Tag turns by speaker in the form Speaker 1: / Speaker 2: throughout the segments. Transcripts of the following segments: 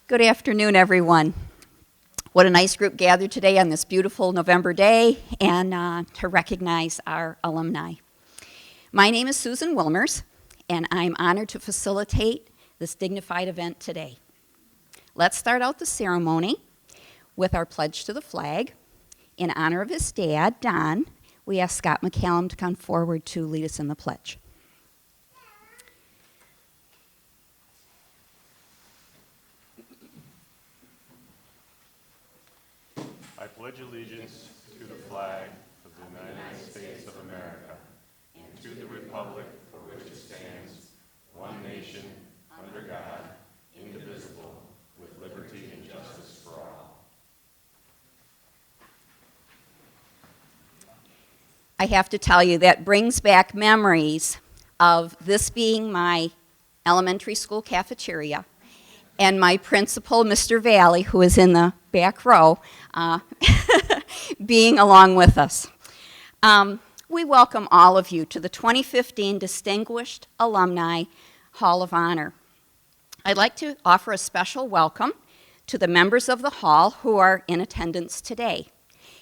Speaker 1: Good afternoon, everyone. What a nice group gathered today on this beautiful November day and to recognize our alumni. My name is Susan Wilmers, and I'm honored to facilitate this dignified event today. Let's start out the ceremony with our pledge to the flag. In honor of his dad, Don, we ask Scott McCallum to come forward to lead us in the pledge.
Speaker 2: I pledge allegiance to the flag of the United States of America and to the republic for which it stands, one nation, under God, indivisible, with liberty and justice for all.
Speaker 1: I have to tell you, that brings back memories of this being my elementary school cafeteria, and my principal, Mr. Valley, who is in the back row, being along with us. We welcome all of you to the 2015 Distinguished Alumni Hall of Honor. I'd like to offer a special welcome to the members of the hall who are in attendance today.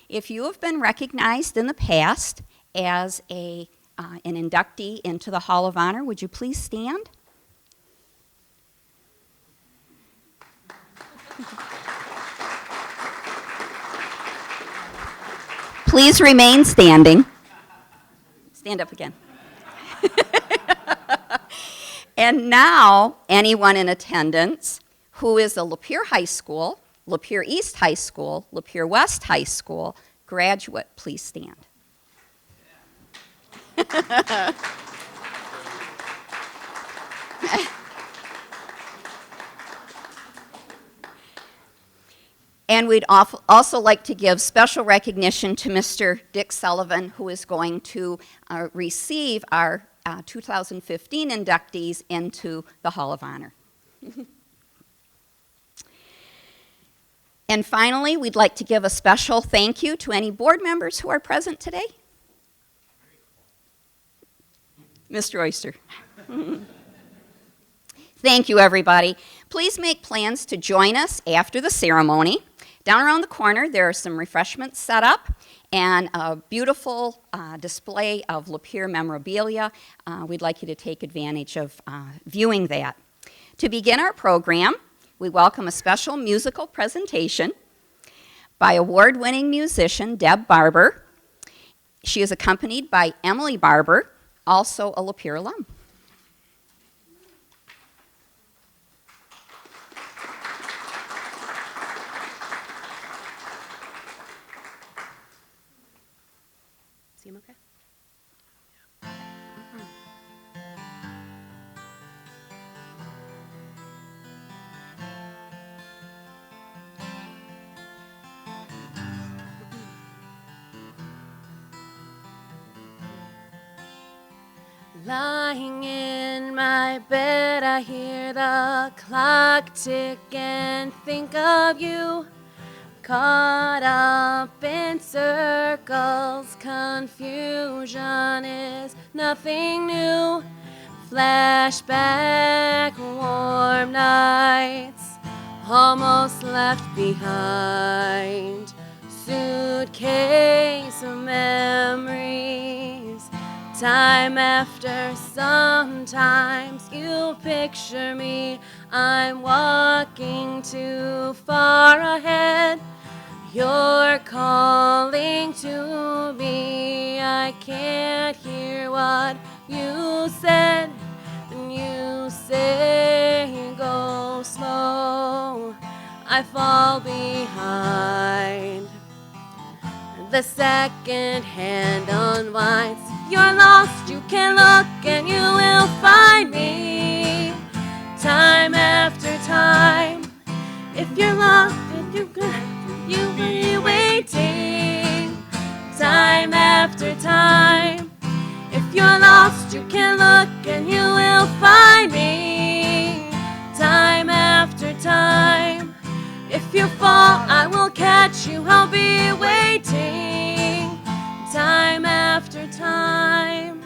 Speaker 1: If you have been recognized in the past as an inductee into the Hall of Honor, would you please stand? Please remain standing. Stand up again. And now, anyone in attendance who is a Lapeer High School, Lapeer East High School, Lapeer West High School graduate, please stand. And we'd also like to give special recognition to Mr. Dick Sullivan, who is going to receive our 2015 inductees into the Hall of Honor. And finally, we'd like to give a special thank you to any board members who are present today. Mr. Oyster. Thank you, everybody. Please make plans to join us after the ceremony. Down around the corner, there are some refreshments set up and a beautiful display of Lapeer memorabilia. We'd like you to take advantage of viewing that. To begin our program, we welcome a special musical presentation by award-winning musician Deb Barber. She is accompanied by Emily Barber, also a Lapeer alum. See him okay?
Speaker 3: Lying in my bed, I hear the clock tick and think of you. Caught up in circles, confusion is nothing new. Flashback, warm nights, almost left behind. Suitcase of memories, time after sometimes you picture me. I'm walking too far ahead. You're calling to me. I can't hear what you said. And you say go slow. I fall behind. The second hand unwinds. You're lost, you can look and you will find me. Time after time. If you're lost, catch you, I'll be waiting time after time.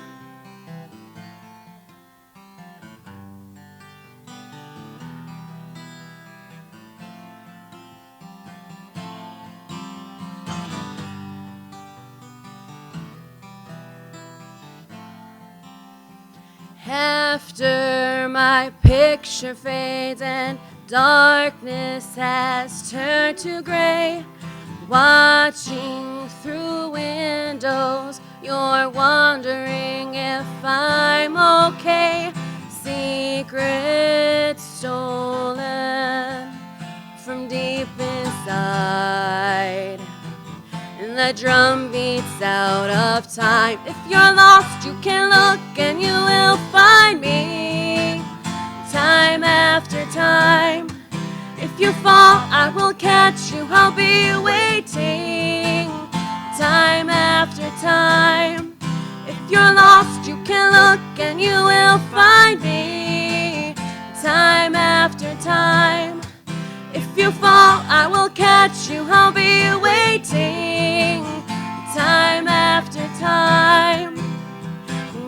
Speaker 3: After my picture fades and darkness has turned to gray, watching through windows, you're wondering if I'm okay. Secrets stolen from deep inside, and the drum beats out of time. If you're lost, you can look and you will find me time after time. If you fall, I will catch you, I'll be waiting time after time. If you're lost, you can look and you will find me time after time. If you fall, I will catch you, I'll be waiting time after time.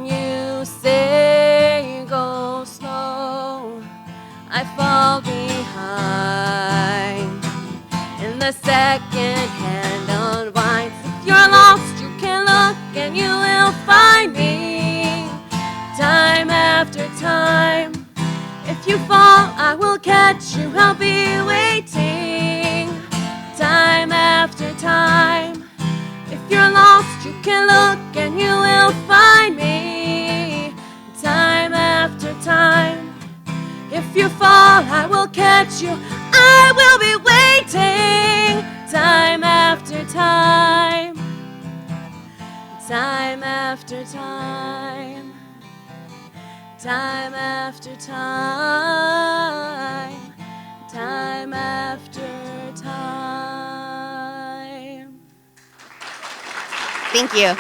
Speaker 3: You say go slow, I fall behind, and the second hand unwinds. If you're lost, you can look and you will find me time after time. If you fall, I will catch you, I'll be waiting time after time. If you're lost, you can look and you will find me time after time. If you fall, I will catch you, I will be waiting time after time. Time after time. Time after time. Time after time.
Speaker 1: Thank you.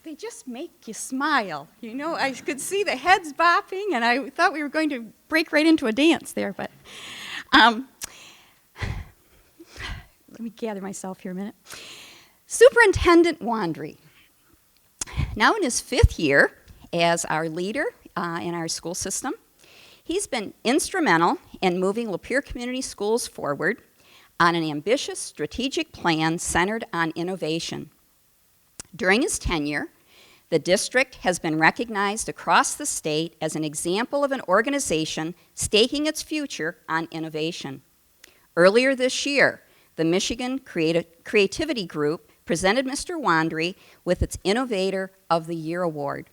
Speaker 1: They just make you smile. You know, I could see the heads bopping, and I thought we were going to break right into a dance there, but let me gather myself here a minute. Superintendent Wandry, now in his 5th year as our leader in our school system, he's been instrumental in moving Lapeer Community Schools forward on an ambitious strategic plan centered on innovation. During his tenure, the district has been recognized across the state as an example of an organization staking its future on innovation. Earlier this year, the Michigan Creativity Group presented Mr. Wandry with its Innovator of the Year Award.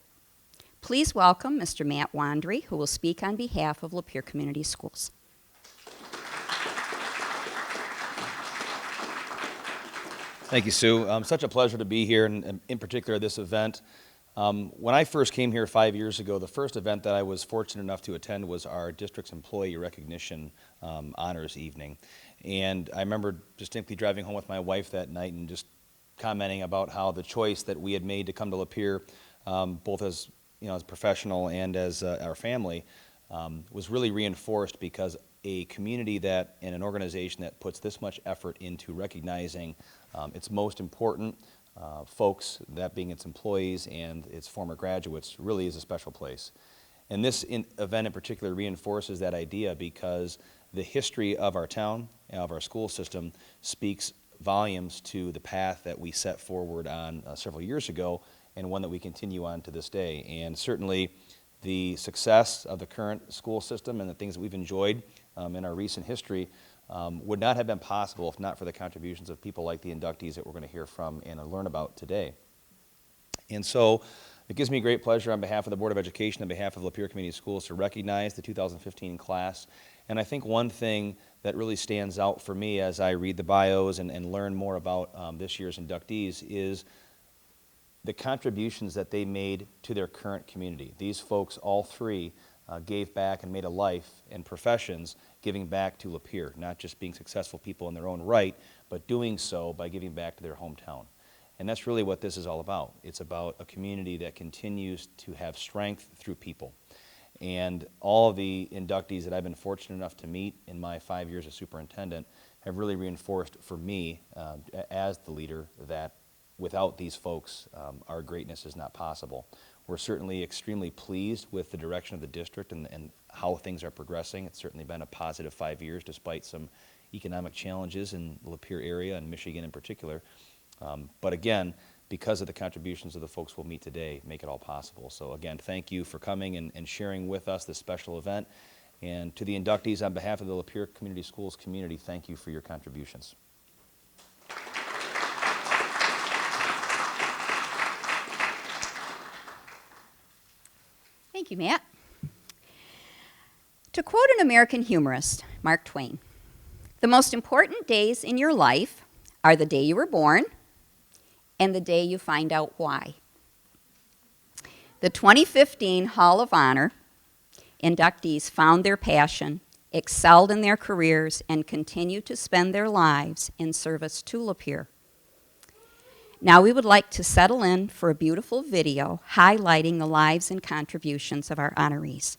Speaker 1: Please welcome Mr. Matt Wandry, who will speak on behalf of Lapeer Community Schools.
Speaker 4: Thank you, Sue. Such a pleasure to be here, and in particular this event. When I first came here 5 years ago, the first event that I was fortunate enough to attend was our district's employee recognition honors evening. And I remember distinctly driving home with my wife that night and just commenting about how the choice that we had made to come to Lapeer, both as as professional and as our family, was really reinforced because a community that and an organization that puts this much effort into recognizing its most important folks, that being its employees and its former graduates, really is a special place. And this event in particular reinforces that idea because the history of our town, of our school system, speaks volumes to the path that we set forward on several years ago and one that we continue on to this day. And certainly the success of the current school system and the things that we've enjoyed in our recent history would not have been possible if not for the contributions of people like the inductees that we're going to hear from and learn about today. And so it gives me great pleasure on behalf of the Board of Education, on behalf of Lapeer Community Schools, to recognize the 2015 class. And I think one thing that really stands out for me as I read the bios and learn more about this year's inductees is the contributions that they made to their current community. These folks, all three, gave back and made a life and professions giving back to Lapeer, not just being successful people in their own right, but doing so by giving back to their hometown. And that's really what this is all about. It's about a community that continues to have strength through people. And all of the inductees that I've been fortunate enough to meet in my 5 years as superintendent have really reinforced for me, as the leader, that without these folks, our greatness is not possible. We're certainly extremely pleased with the direction of the district and how things are progressing. It's certainly been a positive 5 years despite some economic challenges in the Lapeer area and Michigan in particular. But again, because of the contributions of the folks we'll meet today, make it all possible. So again, thank you for coming and sharing with us this special event. And to the inductees, on behalf of the Lapeer Community Schools community, thank you for your contributions.
Speaker 1: Thank you, Matt. To quote an American humorist, Mark Twain, "The most important days in your life are the day you were born and the day you find out why." The 2015 Hall of Honor inductees found their passion, excelled in their careers, and continue to spend their lives in service to Lapeer. Now we would like to settle in for a beautiful video highlighting the lives and contributions of our honorees.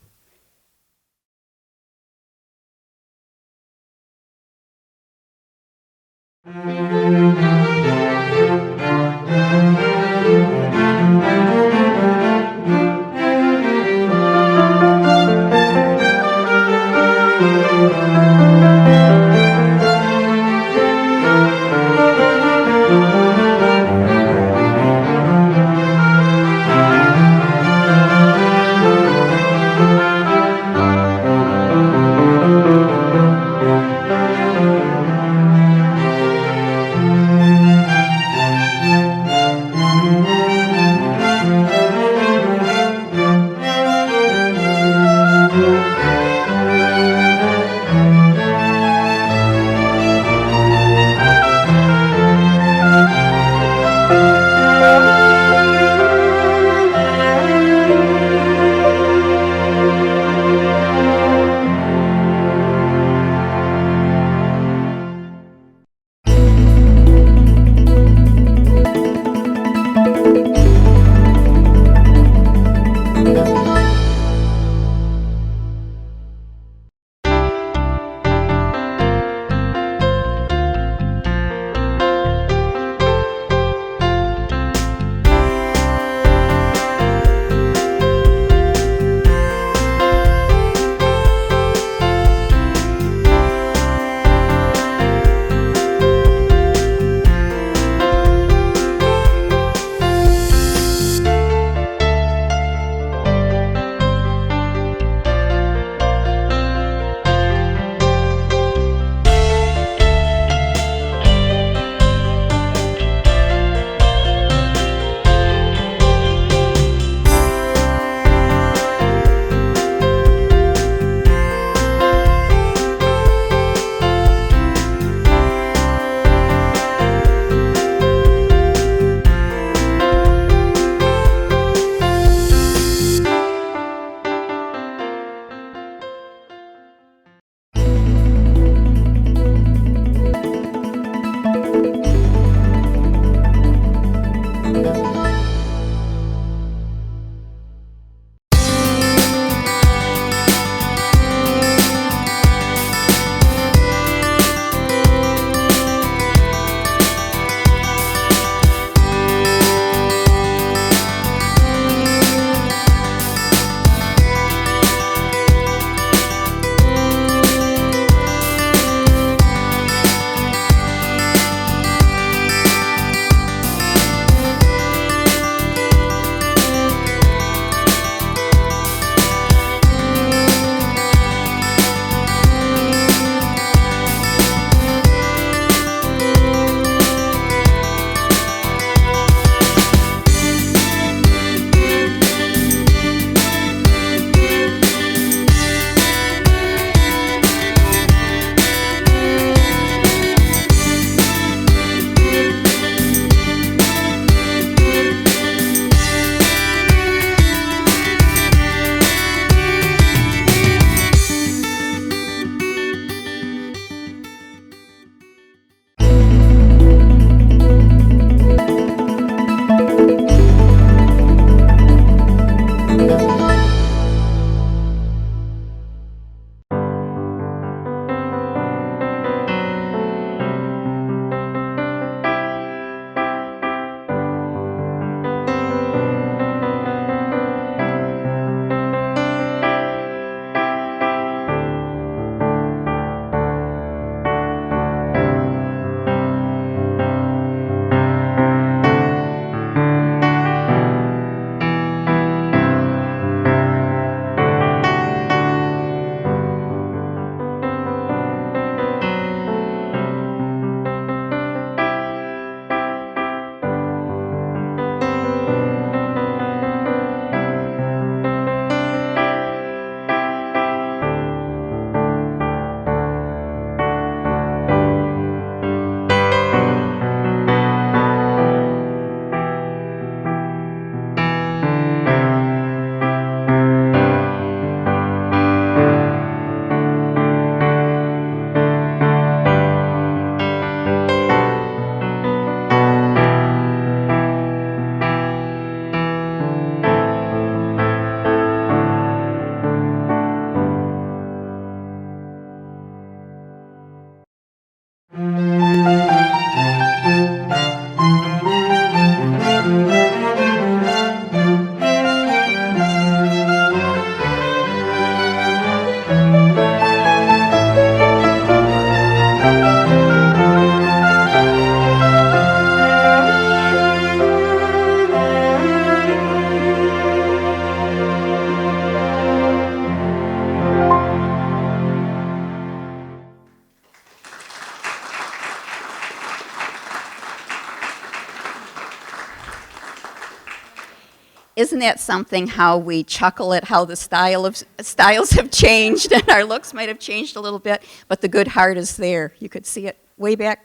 Speaker 1: Isn't that something how we chuckle at how the styles have changed and our looks might have changed a little bit, but the good heart is there. You could see it way back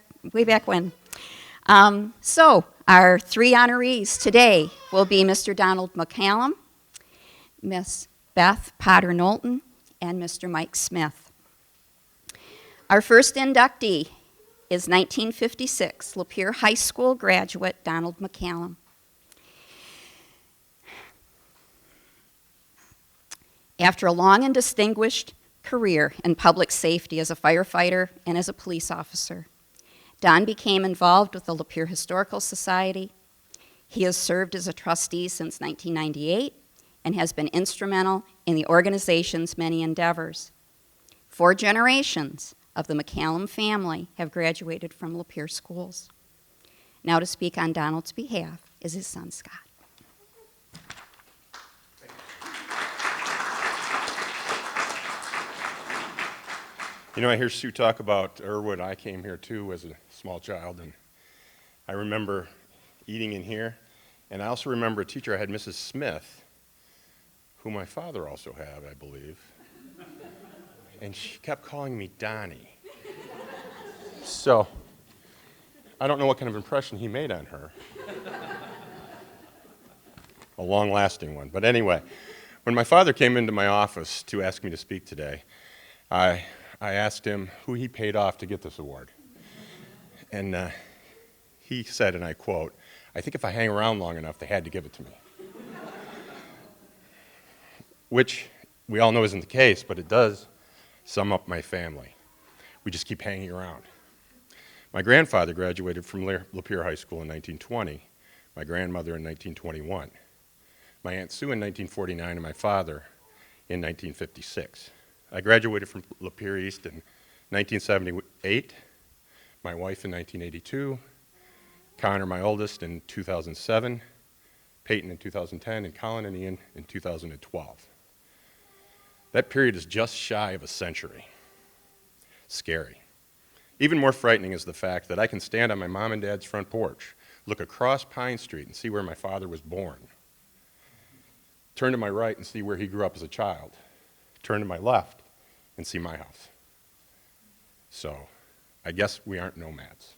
Speaker 1: when. So our three honorees today will be Mr. Donald McCallum, Miss Beth Potter Knowlton, and Mr. Mike Smith. Our first inductee is 1956 Lapeer High School graduate Donald McCallum. After a long and distinguished career in public safety as a firefighter and as a police officer, Don became involved with the Lapeer Historical Society. He has served as a trustee since 1998 and has been instrumental in the organization's many endeavors. 4 generations of the McCallum family have graduated from Lapeer schools. Now to speak on Donald's behalf is his son, Scott.
Speaker 2: You know, I hear Sue talk about Irwood. I came here too as a small child, and I remember eating in here. And I also remember a teacher I had, Mrs. Smith, who my father also had, I believe. And she kept calling me Donnie. So I don't know what kind of impression he made on her. A long-lasting one. But anyway, when my father came into my office to ask me to speak today, I asked him who he paid off to get this award. And he said, and I quote, "I think if I hang around long enough, they had to give it to me." Which we all know isn't the case, but it does sum up my family. We just keep hanging around. My grandfather graduated from Lapeer High School in 1920, my grandmother in 1921, my Aunt Sue in 1949, and my father in 1956. I graduated from Lapeer East in 1978, my wife in 1982, Connor, my oldest, in 2007, Peyton in 2010, and Colin and Ian in 2012. That period is just shy of a century. Scary. Even more frightening is the fact that I can stand on my mom and dad's front porch, look across Pine Street and see where my father was born, turn to my right and see where he grew up as a child, turn to my left and see my house. So I guess we aren't nomads.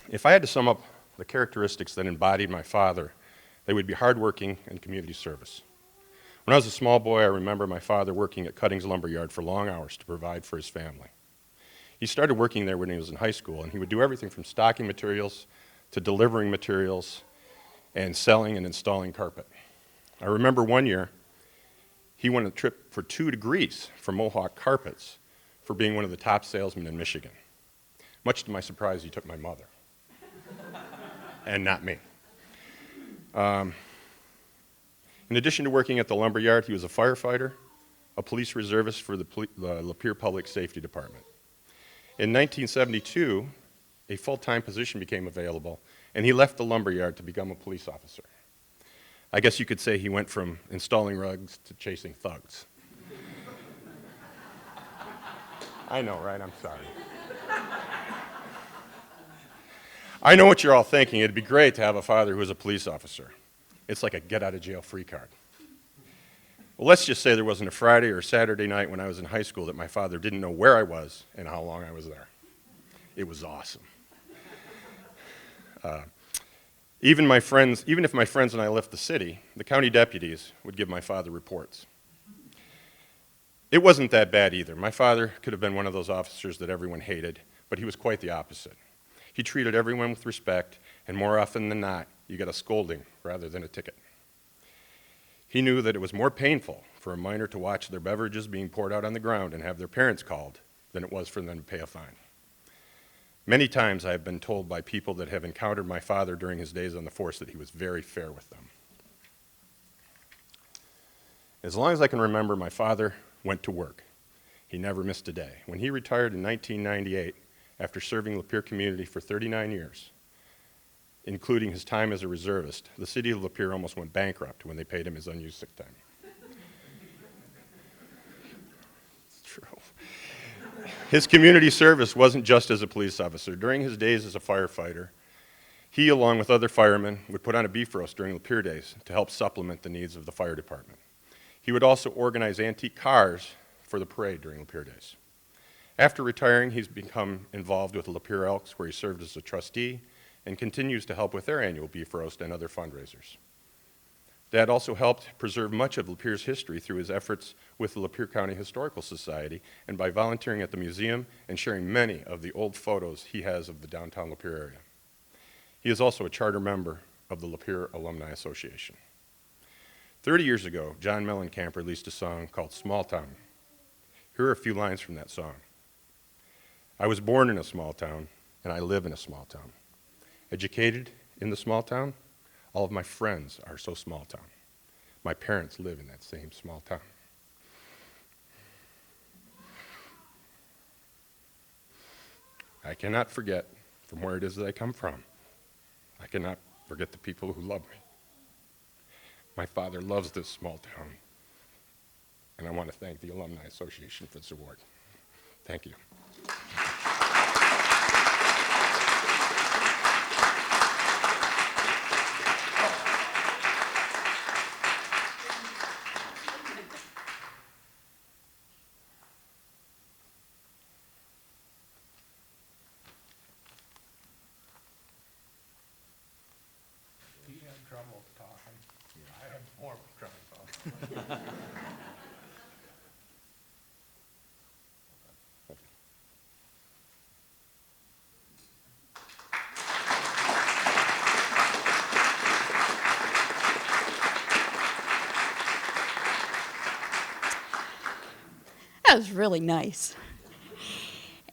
Speaker 2: If I had to sum up the characteristics that embodied my father, they would be hardworking and community service. When I was a small boy, I remember my father working at Cuttings Lumberyard for long hours to provide for his family. He started working there when he was in high school, and he would do everything from stocking materials to delivering materials and selling and installing carpet. I remember one year, he won a trip for 2 to Greece for Mohawk Carpets for being one of the top salesmen in Michigan. Much to my surprise, he took my mother, and not me. In addition to working at the lumberyard, he was a firefighter, a police reservist for the Lapeer Public Safety Department. In 1972, a full-time position became available, and he left the lumberyard to become a police officer. I guess you could say he went from installing rugs to chasing thugs. I know, right? I'm sorry. I know what you're all thinking. It'd be great to have a father who was a police officer. It's like a get-out-of-jail-free card. Well, let's just say there wasn't a Friday or Saturday night when I was in high school that my father didn't know where I was and how long I was there. It was awesome. Even if my friends and I left the city, the county deputies would give my father reports. It wasn't that bad either. My father could have been one of those officers that everyone hated, but he was quite the opposite. He treated everyone with respect, and more often than not, you got a scolding rather than a ticket. He knew that it was more painful for a minor to watch their beverages being poured out on the ground and have their parents called than it was for them to pay a fine. Many times I have been told by people that have encountered my father during his days on the force that he was very fair with them. As long as I can remember, my father went to work. He never missed a day. When he retired in 1998, after serving Lapeer community for 39 years, including his time as a reservist, the city of Lapeer almost went bankrupt when they paid him his unused sick time. It's true. His community service wasn't just as a police officer. During his days as a firefighter, He, along with other firemen, would put on a beef roast during Lapeer days to help supplement the needs of the fire department. He would also organize antique cars for the parade during Lapeer days. After retiring, he's become involved with the Lapeer Elks, where he served as a trustee and continues to help with their annual beef roast and other fundraisers. Dad also helped preserve much of Lapeer's history through his efforts with the Lapeer County Historical Society and by volunteering at the museum and sharing many of the old photos he has of the downtown Lapeer area. He is also a charter member of the Lapeer Alumni Association. 30 years ago, John Mellencamp released a song called Small Town. Here are a few lines from that song. I was born in a small town, and I live in a small town. Educated in the small town, all of my friends are so small town. My parents live in that same small town. I cannot forget from where it is that I come from. I cannot forget the people who love me. My father loves this small town, and I want to thank the Alumni Association for this award. Thank you.
Speaker 5: He had trouble talking. I had more trouble talking.
Speaker 1: That was really nice.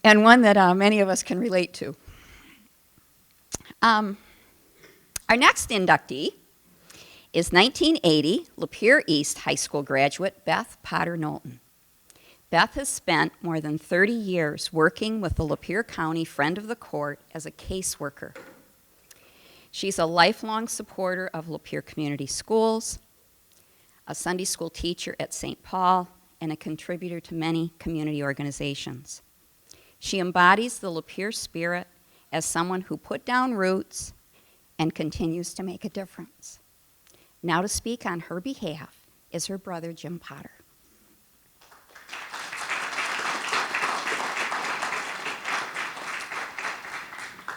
Speaker 1: And one that many of us can relate to. Our next inductee is 1980 Lapeer East High School graduate Beth Potter Knowlton. Beth has spent more than 30 years working with the Lapeer County Friend of the Court as a caseworker. She's a lifelong supporter of Lapeer Community Schools, a Sunday school teacher at St. Paul, and a contributor to many community organizations. She embodies the Lapeer spirit as someone who put down roots and continues to make a difference. Now to speak on her behalf is her brother, Jim Potter.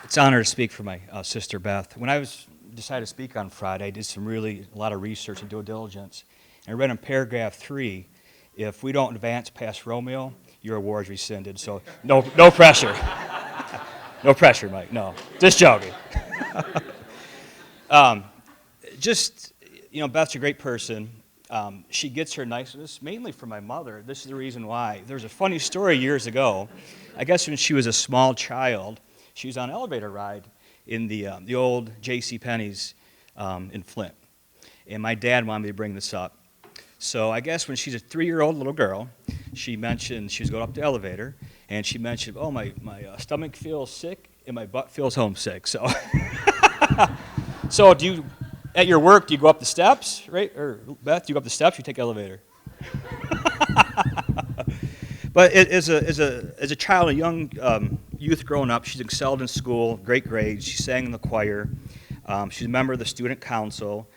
Speaker 6: It's an honor to speak for my sister Beth. When I decided to speak on Friday, I did a lot of research and due diligence. And I read in paragraph 3, if we don't advance past Romeo, your award's rescinded. So no pressure. No pressure, Mike. No, just joking. Beth's a great person. She gets her niceness mainly from my mother. This is the reason why. There's a funny story years ago. I guess when she was a small child, she was on an elevator ride in the old J.C. Penney's in Flint. And my dad wanted me to bring this up. So I guess when she's a 3-year-old little girl, she mentioned she was going up the elevator, and she mentioned, oh, my stomach feels sick and my butt feels homesick. So, so at your work, do you go up the steps, right? Or Beth, do you go up the steps or you take the elevator? But as a child, a young youth growing up, she's excelled in school, great grades. She sang in the choir. She's a member of the student council.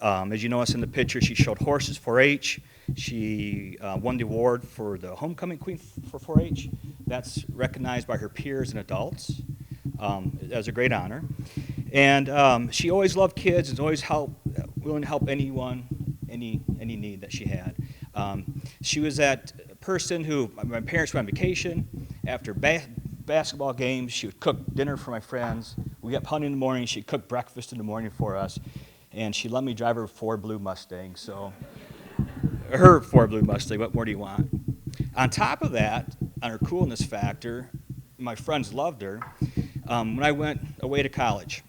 Speaker 6: As you notice in the picture, she showed horses 4-H. She won the award for the homecoming queen for 4-H. That's recognized by her peers and adults as a great honor. And she always loved kids and always willing to help anyone, any need that she had. She was that person who, my parents went on vacation. After basketball games, she would cook dinner for my friends. We got hunting in the morning. She'd cook breakfast in the morning for us. And she let me drive her Ford Blue Mustang. So her Ford Blue Mustang, what more do you want? On top of that, on her coolness factor, my friends loved her. When I went away to college,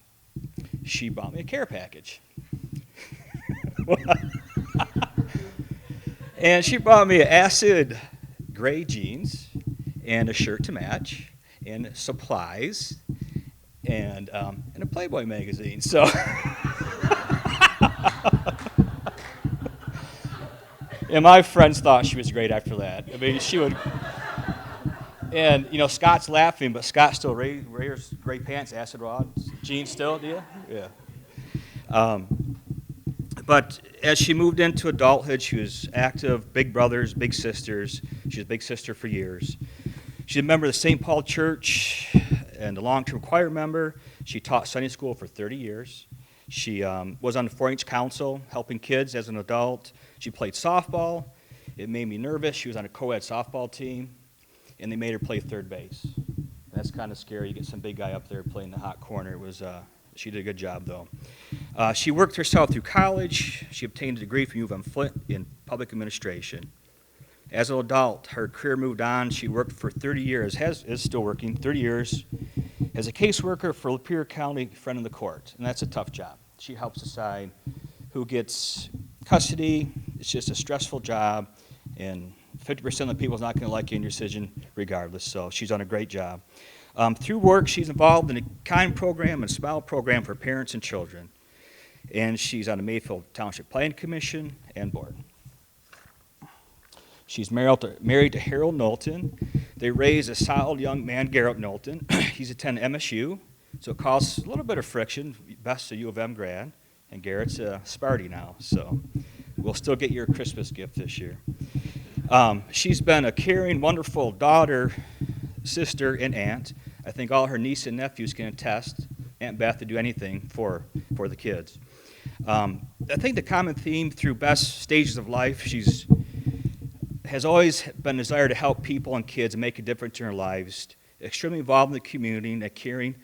Speaker 6: she bought me a care package. And she bought me acid gray jeans and a shirt to match and supplies and a Playboy magazine. So and my friends thought she was great after that. I mean, she would, and Scott's laughing, but Scott still wears gray pants, acid rods, Jean still, do you? Yeah. But as she moved into adulthood, she was active, big brothers, big sisters. She was a big sister for years. She's a member of the St. Paul Church and a long-term choir member. She taught Sunday school for 30 years. She was on the 4-H council, helping kids as an adult. She played softball. It made me nervous. She was on a co-ed softball team, and they made her play third base. That's kind of scary. You get some big guy up there playing the hot corner. It was, she did a good job, though. She worked herself through college. She obtained a degree from U of M Flint in public administration. As an adult, her career moved on. She worked for 30 years, is still working, 30 years, as a caseworker for Lapeer County Friend of the Court, and that's a tough job. She helps decide who gets custody. It's just a stressful job, and 50% of the people is not going to like you in your decision regardless, so she's done a great job. Through work, she's involved in a KIND program and SMILE program for parents and children, and she's on the Mayfield Township Planning Commission and board. She's married to Harold Knowlton. They raised a solid young man, Garrett Knowlton. He's attending MSU, so it causes a little bit of friction. Beth's a U of M grad, and Garrett's a Sparty now, so we'll still get your Christmas gift this year. She's been a caring, wonderful daughter, sister, and aunt. I think all her nieces and nephews can attest, Aunt Beth, to do anything for the kids. I think the common theme through Beth's stages of life, has always been a desire to help people and kids and make a difference in their lives, extremely involved in the community, and a caring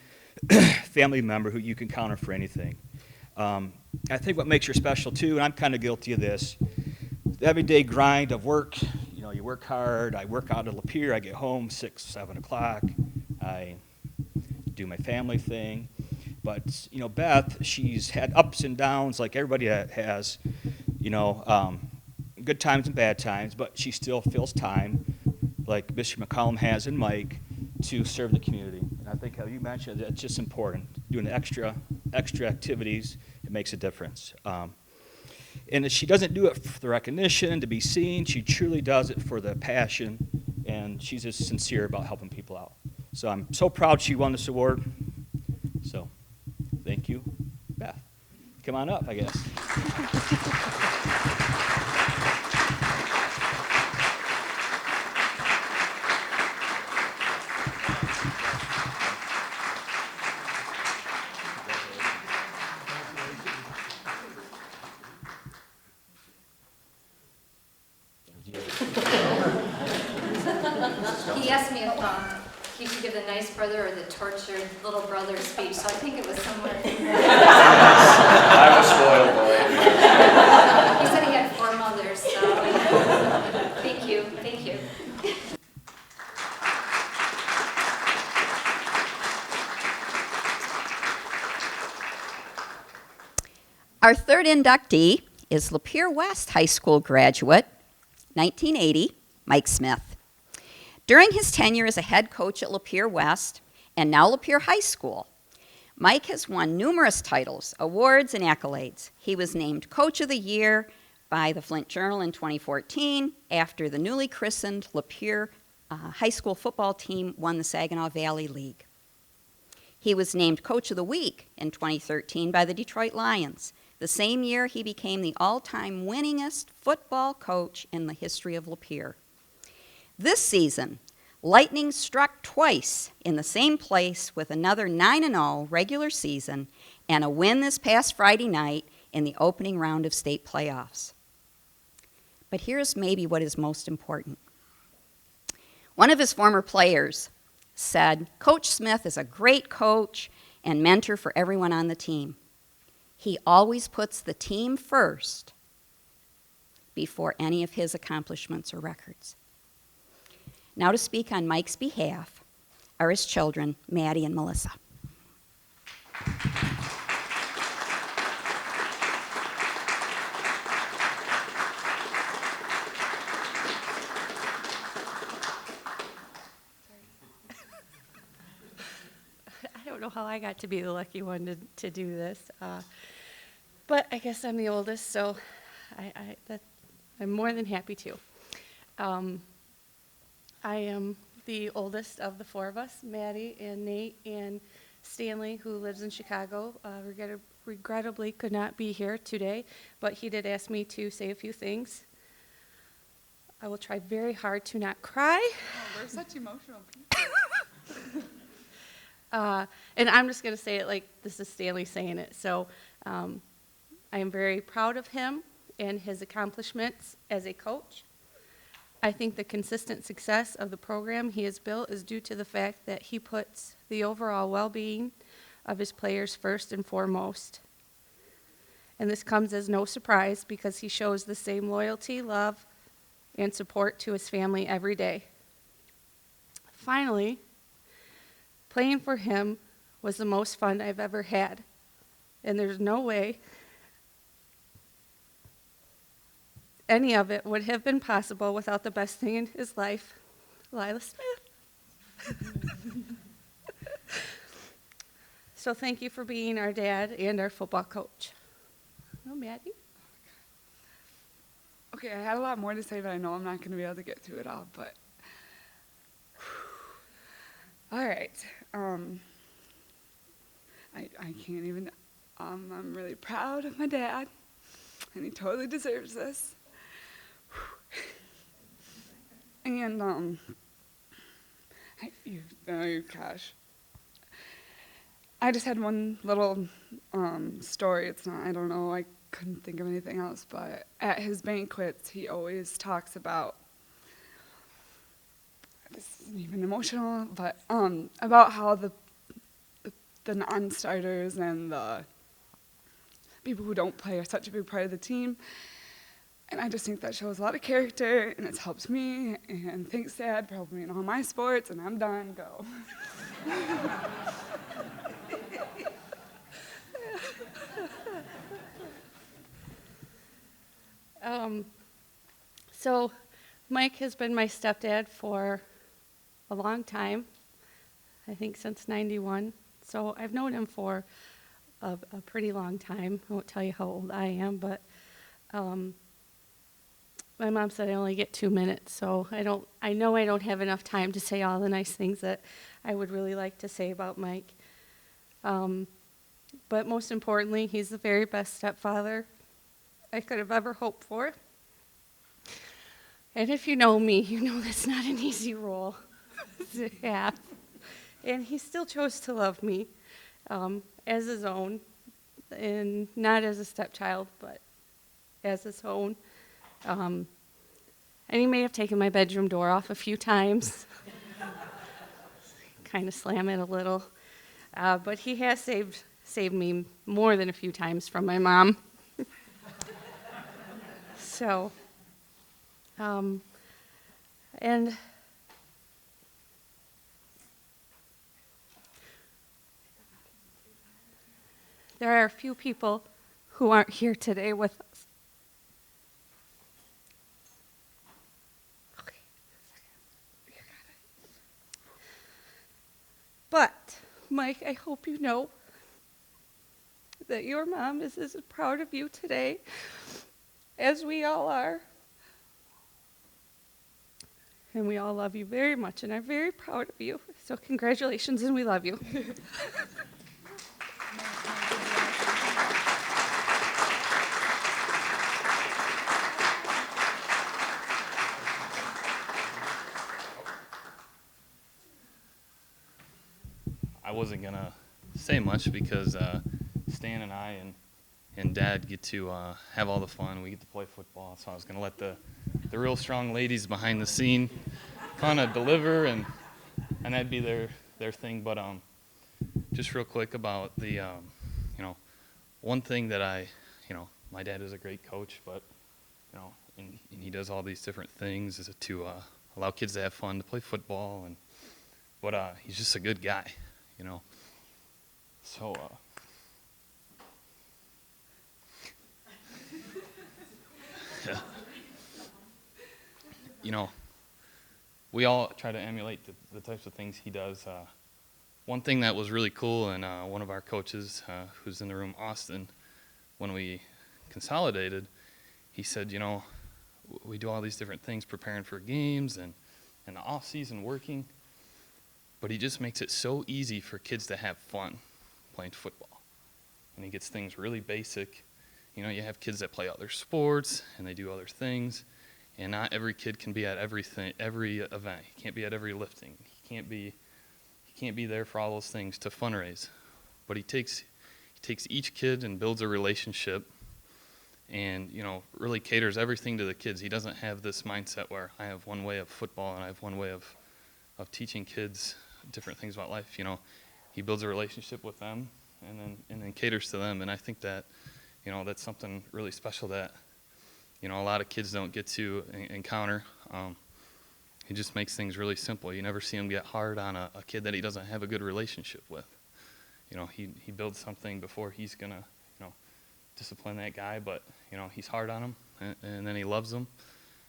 Speaker 6: family member who you can count on for anything. I think what makes her special, too, and I'm kind of guilty of this, the everyday grind of work. You know, you work hard. I work out at Lapeer. I get home 6, 7 o'clock. I do my family thing. But, you know, Beth, she's had ups and downs like everybody has, you know, good times and bad times, but she still fills time, like Mr. McCallum has and Mike, to serve the community. And I think, how you mentioned, that's just important. Doing extra activities, it makes a difference. And she doesn't do it for the recognition, to be seen. She truly does it for the passion, and she's just sincere about helping people out. So I'm so proud she won this award. So thank you, Beth. Come on up, I guess.
Speaker 7: He asked me if he should give the nice brother or the tortured little brother speech, so I think it was somewhere.
Speaker 2: I'm a spoiled boy.
Speaker 7: He said he had 4 mothers, so thank you, thank you.
Speaker 1: Our third inductee is Lapeer West High School graduate, 1980, Mike Smith. During his tenure as a head coach at Lapeer West and now Lapeer High School, Mike has won numerous titles, awards, and accolades. He was named Coach of the Year by the Flint Journal in 2014 after the newly christened Lapeer High School football team won the Saginaw Valley League. He was named Coach of the Week in 2013 by the Detroit Lions. The same year, he became the all-time winningest football coach in the history of Lapeer. This season, Lightning struck twice in the same place with another 9-0 regular season and a win this past Friday night in the opening round of state playoffs. But here's maybe what is most important. One of his former players said, "Coach Smith is a great coach and mentor for everyone on the team. He always puts the team first before any of his accomplishments or records." Now to speak on Mike's behalf are his children, Maddie and Melissa.
Speaker 3: I don't know how I got to be the lucky one to do this, but I guess I'm the oldest, so I'm more than happy to. I am the oldest of the 4 of us, Maddie and Nate and
Speaker 8: Stanley, who lives in Chicago, regrettably could not be here today, but he did ask me to say a few things. I will try very hard to not cry.
Speaker 9: Oh, we're such emotional people.
Speaker 8: And I'm just going to say it like this is Stanley saying it. So I am very proud of him and his accomplishments as a coach. I think the consistent success of the program he has built is due to the fact that he puts the overall well-being of his players first and foremost. And this comes as no surprise because he shows the same loyalty, love, and support to his family every day. Finally, playing for him was the most fun I've ever had, and there's no way any of it would have been possible without the best thing in his life, Lila Smith. So thank you for being our dad and our football coach. Oh, Maddie?
Speaker 9: Okay, I had a lot more to say, but I know I'm not going to be able to get through it all, but... All right. I can't even... I'm really proud of my dad, and he totally deserves this. And, oh gosh. I just had one little story. It's not, I don't know, I couldn't think of anything else, but at his banquets, he always talks about, this isn't even emotional, but about how the non-starters and the people who don't play are such a big part of the team. And I just think that shows a lot of character, and it's helped me, and thanks, Dad, for helping me in all my sports, and I'm done, go.
Speaker 8: So Mike has been my stepdad for a long time, I think since '91. So I've known him for a pretty long time. I won't tell you how old I am, but my mom said I only get 2 minutes, so I know I don't have enough time to say all the nice things that I would really like to say about Mike. But most importantly, he's the very best stepfather I could have ever hoped for. And if you know me, you know that's not an easy role to have. And he still chose to love me as his own, and not as a stepchild, but as his own. And he may have taken my bedroom door off a few times, kind of slam it a little. But he has saved me more than a few times from my mom. So, and there are a few people who aren't here today with us. Okay, but, Mike, I hope you know that your mom is as proud of you today as we all are. And we all love you very much and are very proud of you. So congratulations, and we love you.
Speaker 10: I wasn't going to say much because Stan and I and Dad get to have all the fun. We get to play football, so I was going to let the real strong ladies behind the scene kind of deliver, and that'd be their thing. But just real quick about the, one thing that my dad is a great coach, but, and he does all these different things is to allow kids to have fun, to play football, but he's just a good guy, So, we all try to emulate the types of things he does. One thing that was really cool, and one of our coaches, who's in the room, Austin, when we consolidated, he said, we do all these different things, preparing for games and the off-season working, but he just makes it so easy for kids to have fun playing football. And he gets things really basic. You know, you have kids that play other sports and they do other things, and not every kid can be at every event. He can't be at every lifting. He can't be there for all those things to fundraise. But he takes each kid and builds a relationship, and you know, really caters everything to the kids. He doesn't have this mindset where I have one way of football and I have one way of teaching kids different things about life. You know, he builds a relationship with them and then caters to them. And I think that, you know, that's something really special that, you know, a lot of kids don't get to encounter. He just makes things really simple. You never see him get hard on a kid that he doesn't have a good relationship with. You know, he builds something before he's gonna, you know, discipline that guy, but you know, he's hard on him, and then he loves him,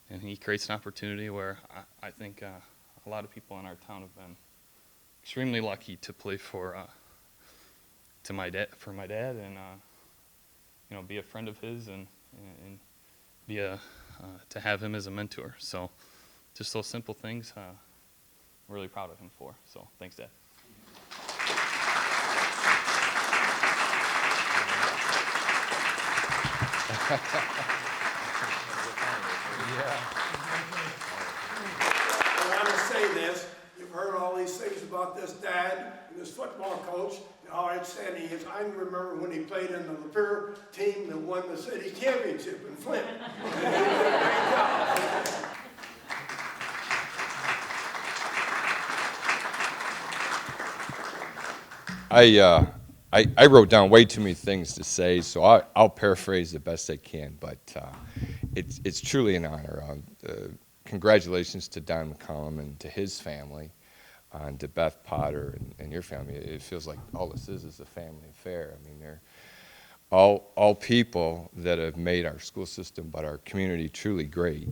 Speaker 10: and he creates an opportunity where I think a lot of people in our town have been extremely lucky to play for my dad, and you know, be a friend of his and be to have him as a mentor. So just those simple things, I'm really proud of him for. So thanks, Dad.
Speaker 11: I want to say this. You've heard all these things about this dad and this football coach and how outstanding he is. I remember when he played in the Lapeer team that won the city championship in Flint. And he did a great job.
Speaker 12: I wrote down way too many things to say, so I'll paraphrase the best I can, but it's truly an honor. Congratulations to Don McCallum and to his family, and to Beth Potter and your family. It feels like all this is a family affair. I mean, they're all people that have made our school system, but our community truly great.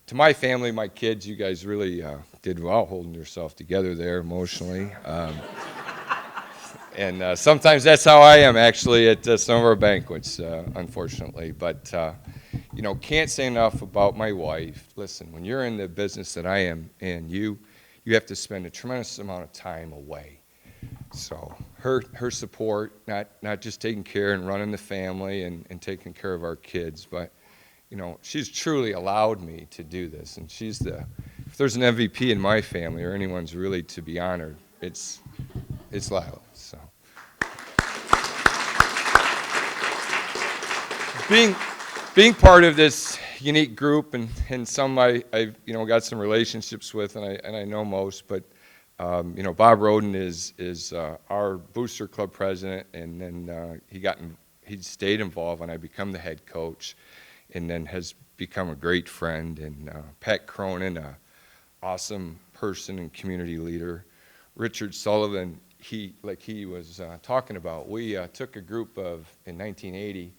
Speaker 12: To my family, my kids, you guys really did well holding yourself together there emotionally. And sometimes that's how I am, actually, at some of our banquets, unfortunately. But, you know, can't say enough about my wife. Listen, when you're in the business that I am in, you have to spend a tremendous amount of time away. So her support, not just taking care and running the family and taking care of our kids, but, you know, she's truly allowed me to do this. And she's if there's an MVP in my family or anyone's really to be honored, it's Lila. So being part of this unique group, and some I've you know, got some relationships with, and I know most, but you know, Bob Roden is our Booster Club president, and then he stayed involved, and I become the head coach, and then has become a great friend. And Pat Cronin, a awesome person and community leader. Richard Sullivan, like he was talking about, we took a group in 1980,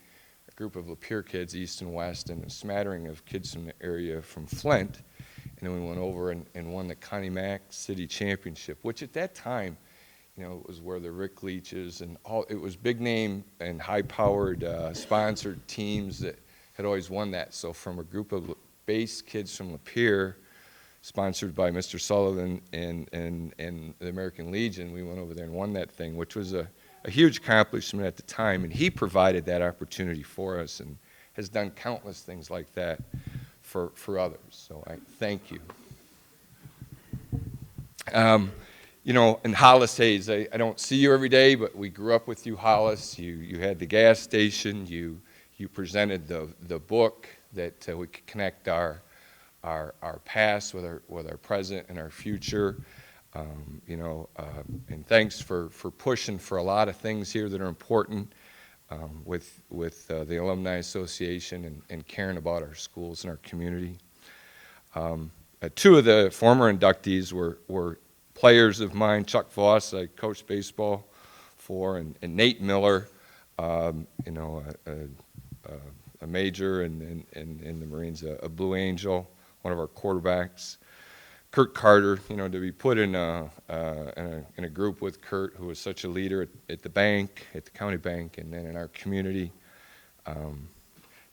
Speaker 12: a group of Lapeer kids, east and west, and a smattering of kids from the area from Flint, and then we went over and won the Connie Mack City Championship, which at that time, you know, it was where the Rick Leaches and it was big name and high-powered sponsored teams that had always won that. So from a group of base kids from Lapeer, sponsored by Mr. Sullivan and the American Legion, we went over there and won that thing, which was a huge accomplishment at the time. And he provided that opportunity for us and has done countless things like that for others. So I thank you. You know, and Hollis Hayes, I don't see you every day, but we grew up with you, Hollis. You had the gas station. You presented the book that we could connect our past with our present and our future. You know, and thanks for pushing for a lot of things here that are important with the Alumni Association and caring about our schools and our community. Two of the former inductees were players of mine. Chuck Voss, I coached baseball for, and Nate Miller, you know, a major in the Marines, a Blue Angel, one of our quarterbacks. Kurt Carter, you know, to be put in a group with Kurt, who was such a leader at the bank, at the county bank, and then in our community.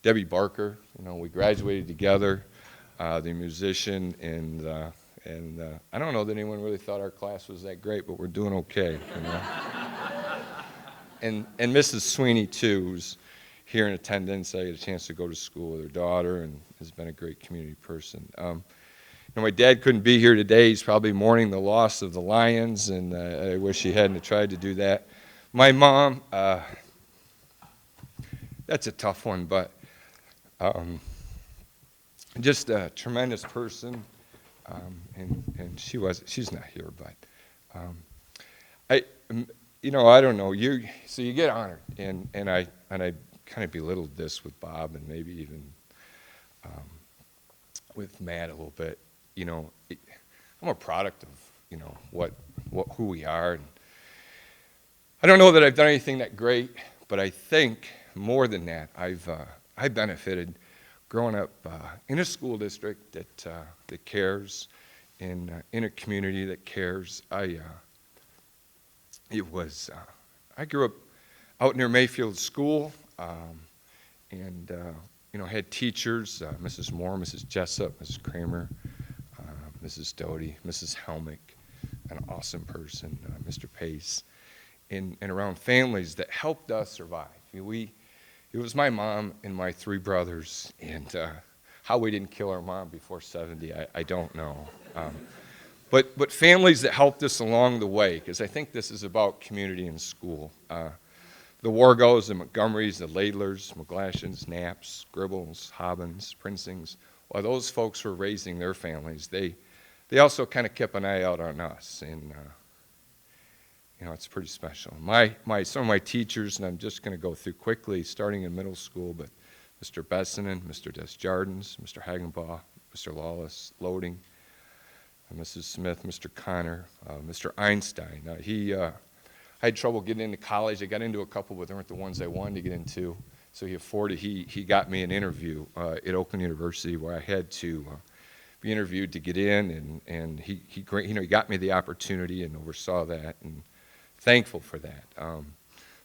Speaker 12: Debbie Barker, you know, we graduated together, the musician And I don't know that anyone really thought our class was that great, but we're doing okay, you know. And Mrs. Sweeney, too, who's here in attendance. I had a chance to go to school with her daughter and has been a great community person. You know, my dad couldn't be here today. He's probably mourning the loss of the Lions, and I wish he hadn't tried to do that. My mom, that's a tough one, but just a tremendous person, and she's not here, but you know, I don't know. So you get honored, and I kind of belittled this with Bob and maybe even with Matt a little bit. You know, I'm a product of, you know, who we are. And I don't know that I've done anything that great, but I think more than that, I benefited growing up in a school district that cares, in a community that cares. I grew up out near Mayfield School, and you know, had teachers, Mrs. Moore, Mrs. Jessup, Mrs. Kramer, Mrs. Doty, Mrs. Helmick, an awesome person, Mr. Pace, and around families that helped us survive. It was my mom and my three brothers, and how we didn't kill our mom before 70, I don't know. But families that helped us along the way, because I think this is about community and school. The Wargos, the Montgomerys, the Ladlers, McGlashans, Knapps, Gribbles, Hobbins, Princings, while those folks were raising their families, they also kind of kept an eye out on us, and you know, it's pretty special. Some of my teachers, and I'm just going to go through quickly, starting in middle school, but Mr. Bessinen, Mr. Desjardins, Mr. Hagenbaugh, Mr. Lawless, Loading, Mrs. Smith, Mr. Connor, Mr. Einstein. I had trouble getting into college. I got into a couple, but they weren't the ones I wanted to get into. So he got me an interview at Oakland University where I had to be interviewed to get in, and he got me the opportunity and oversaw that, and thankful for that.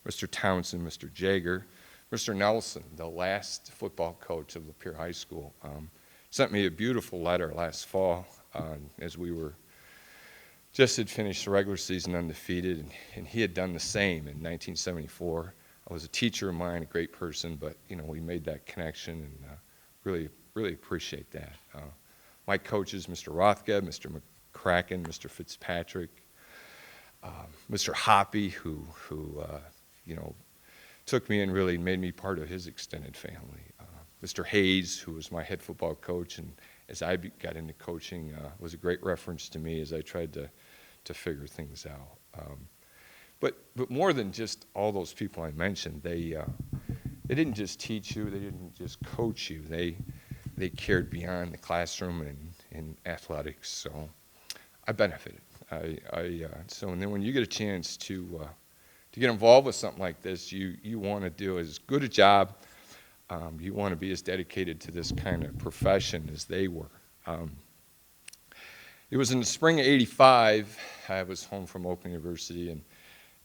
Speaker 12: Mr. Townsend, Mr. Jager, Mr. Nelson, the last football coach of Lapeer High School, sent me a beautiful letter last fall as we just had finished the regular season undefeated, and he had done the same in 1974. I was a teacher of mine, a great person, but you know, we made that connection, and really appreciate that. My coaches, Mr. Rothgeb, Mr. McCracken, Mr. Fitzpatrick, Mr. Hoppy, who you know, took me and really made me part of his extended family. Mr. Hayes, who was my head football coach, and as I got into coaching, was a great reference to me as I tried to figure things out. But more than just all those people I mentioned, they didn't just teach you, they didn't just coach you, they cared beyond the classroom and athletics. So I benefited. So and then when you get a chance to get involved with something like this, you want to do as good a job. You want to be as dedicated to this kind of profession as they were. It was in the spring of '85. I was home from Oakland University, and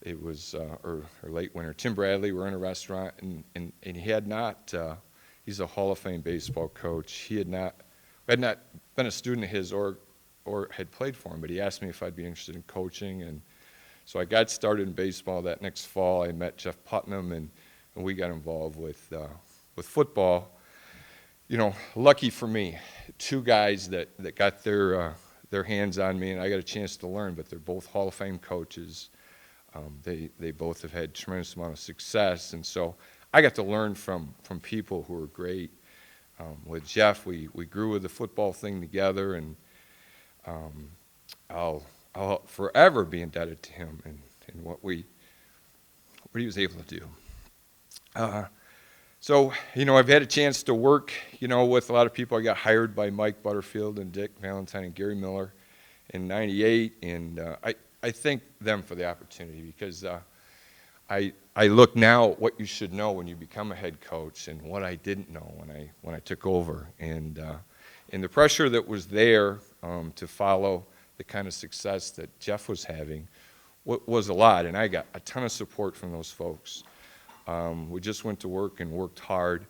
Speaker 12: it was or late winter. Tim Bradley, we're in a restaurant, and he had not. He's a Hall of Fame baseball coach. He had not been a student of his or had played for him, but he asked me if I'd be interested in coaching, and so I got started in baseball that next fall. I met Jeff Putnam, and we got involved with football. You know, lucky for me, two guys that got their hands on me, and I got a chance to learn, but they're both Hall of Fame coaches. They both have had tremendous amount of success, and so I got to learn from people who were great. With Jeff, we grew with the football thing together, and I'll forever be indebted to him and what he was able to do. So, you know, I've had a chance to work, you know, with a lot of people. I got hired by Mike Butterfield and Dick Valentine and Gary Miller in '98, and I thank them for the opportunity, because I look now at what you should know when you become a head coach and what I didn't know when I took over, and the pressure that was there to follow the kind of success that Jeff was having was a lot, and I got a ton of support from those folks. We just went to work and worked hard,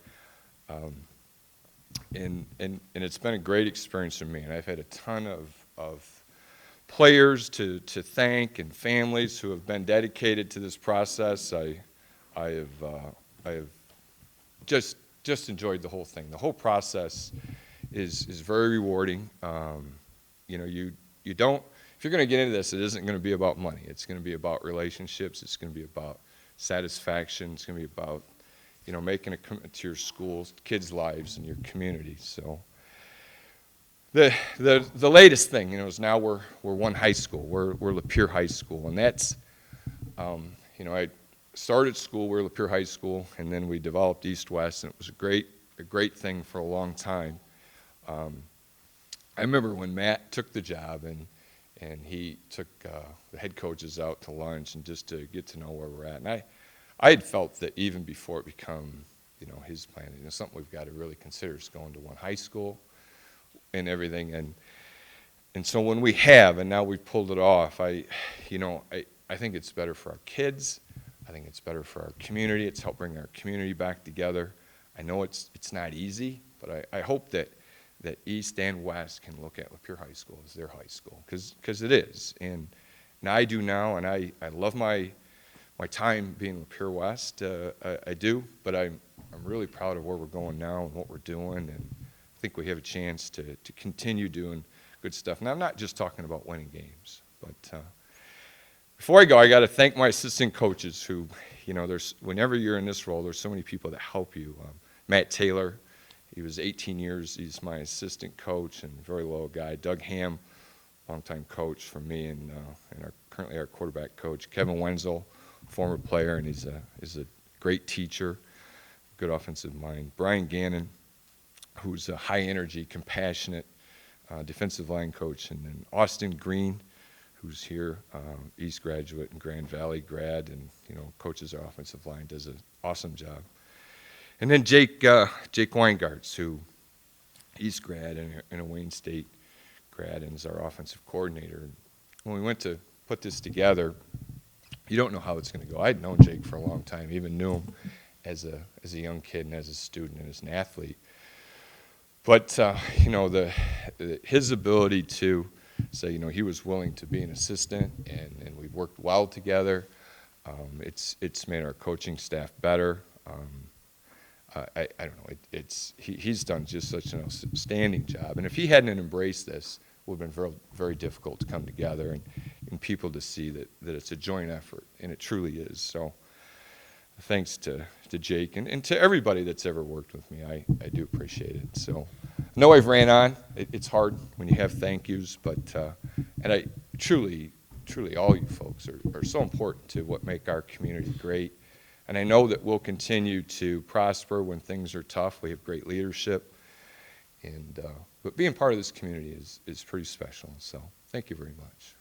Speaker 12: and it's been a great experience for me, and I've had a ton of of players to thank and families who have been dedicated to this process. I have just enjoyed the whole thing. The whole process is very rewarding. You know, you don't, if you're going to get into this, it isn't going to be about money. It's going to be about relationships. It's going to be about satisfaction. It's going to be about, you know, making a commitment to your schools, kids' lives, and your community. So the latest thing, you know, is now we're one high school. We're Lapeer High School, and that's, you know, I started school, we were Lapeer High School, and then we developed East-West, and it was a great thing for a long time. I remember when Matt took the job, and he took the head coaches out to lunch and just to get to know where we're at. And I had felt that even before it become, you know, his plan, you know, something we've got to really consider is going to one high school and everything. And so when we have, and now we've pulled it off, I think it's better for our kids. I think it's better for our community. It's helped bring our community back together. I know it's not easy, but I hope that East and West can look at Lapeer High School as their high school, because it is. And I do now, and I love my time being Lapeer West. I do, but I'm really proud of where we're going now and what we're doing, and I think we have a chance to continue doing good stuff. And I'm not just talking about winning games, but before I go, I got to thank my assistant coaches who, you know, whenever you're in this role, there's so many people that help you. Matt Taylor, he was 18 years. He's my assistant coach and very loyal guy. Doug Ham, longtime coach for me and currently our quarterback coach. Kevin Wenzel, former player, and he's a great teacher, good offensive mind. Brian Gannon, who's a high energy, compassionate defensive line coach, and then Austin Green, who's here, East graduate and Grand Valley grad, and you know, coaches our offensive line, does an awesome job. And then Jake Weingartz, who East grad and a Wayne State grad, and is our offensive coordinator. And when we went to put this together, you don't know how it's going to go. I'd known Jake for a long time, even knew him as a young kid and as a student and as an athlete. But you know, his ability to say, you know, he was willing to be an assistant, and we've worked well together. It's made our coaching staff better. I don't know. He's done just such an outstanding job. And if he hadn't embraced this, it would have been very, very difficult to come together and people to see that it's a joint effort, and it truly is. So thanks to Jake and to everybody that's ever worked with me. I do appreciate it. So I know I've ran on. It's hard when you have thank yous, but and I truly all you folks are so important to what make our community great. And I know that we'll continue to prosper when things are tough. We have great leadership, and but being part of this community is pretty special. So thank you very much.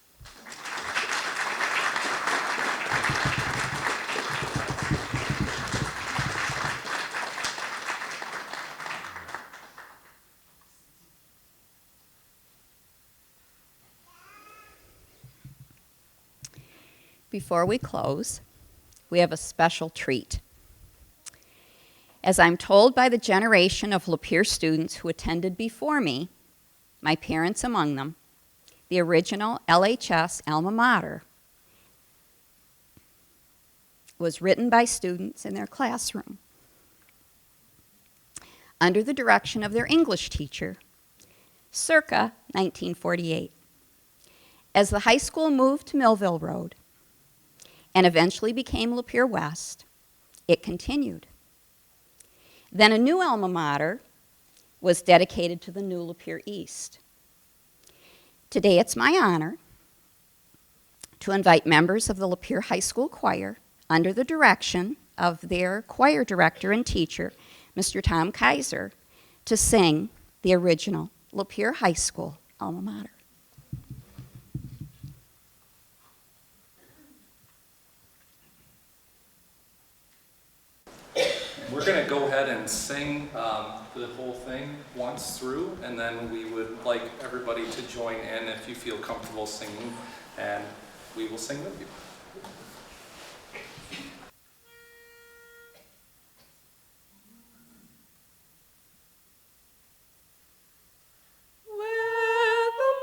Speaker 1: Before we close, we have a special treat. As I'm told by the generation of Lapeer students who attended before me, my parents among them, the original LHS alma mater was written by students in their classroom under the direction of their English teacher, circa 1948. As the high school moved to Millville Road and eventually became Lapeer West, it continued. Then a new alma mater was dedicated to the new Lapeer East. Today it's my honor to invite members of the Lapeer High School Choir under the direction of their choir director and teacher, Mr. Tom Kaiser, to sing the original Lapeer High School alma mater.
Speaker 13: We're going to go ahead and sing the whole thing once through, and then we would like everybody to join in if you feel comfortable singing, and we will sing with you.
Speaker 3: Where the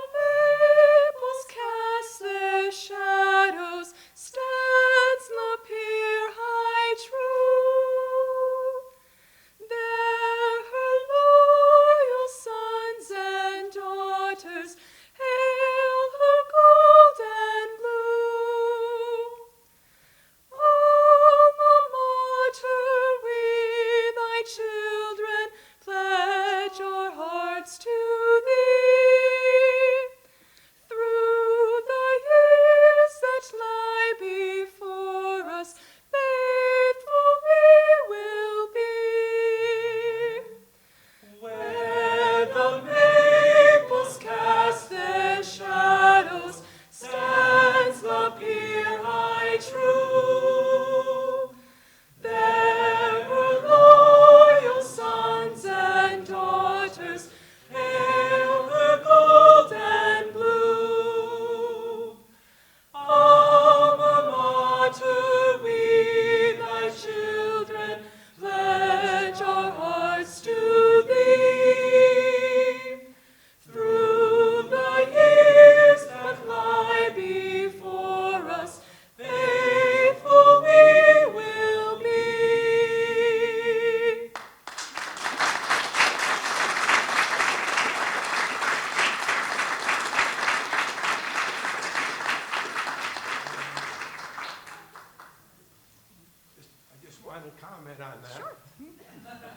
Speaker 11: on that. Sure.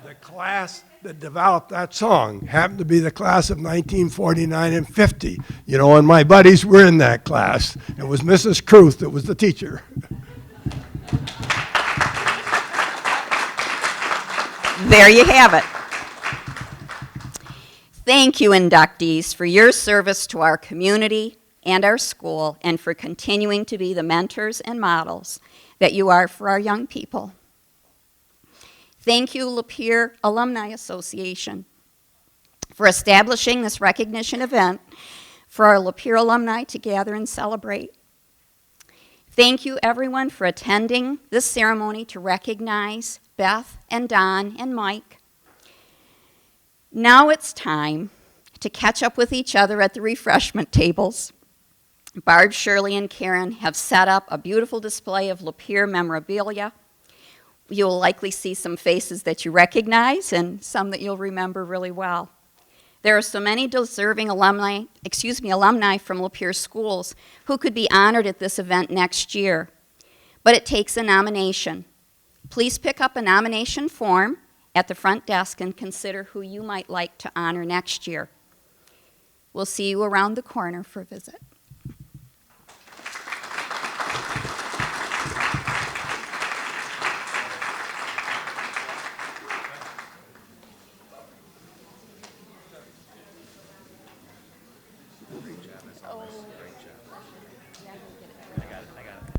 Speaker 11: The class that developed that song happened to be the class of 1949 and 50. You know, and my buddies were in that class. It was Mrs. Kruth that was the teacher.
Speaker 1: There you have it. Thank you, inductees, for your service to our community and our school, and for continuing to be the mentors and models that you are for our young people. Thank you, Lapeer Alumni Association, for establishing this recognition event for our Lapeer alumni to gather and celebrate. Thank you, everyone, for attending this ceremony to recognize Beth and Don and Mike. Now it's time to catch up with each other at the refreshment tables. Barb, Shirley, and Karen have set up a beautiful display of Lapeer memorabilia. You'll likely see some faces that you recognize and some that you'll remember really well. There are so many deserving alumni from Lapeer schools who could be honored at this event next year. But it takes a nomination. Please pick up a nomination form at the front desk and consider who you might like to honor next year. We'll see you around the corner for a visit.
Speaker 4: Great job. That's always great job. I got it.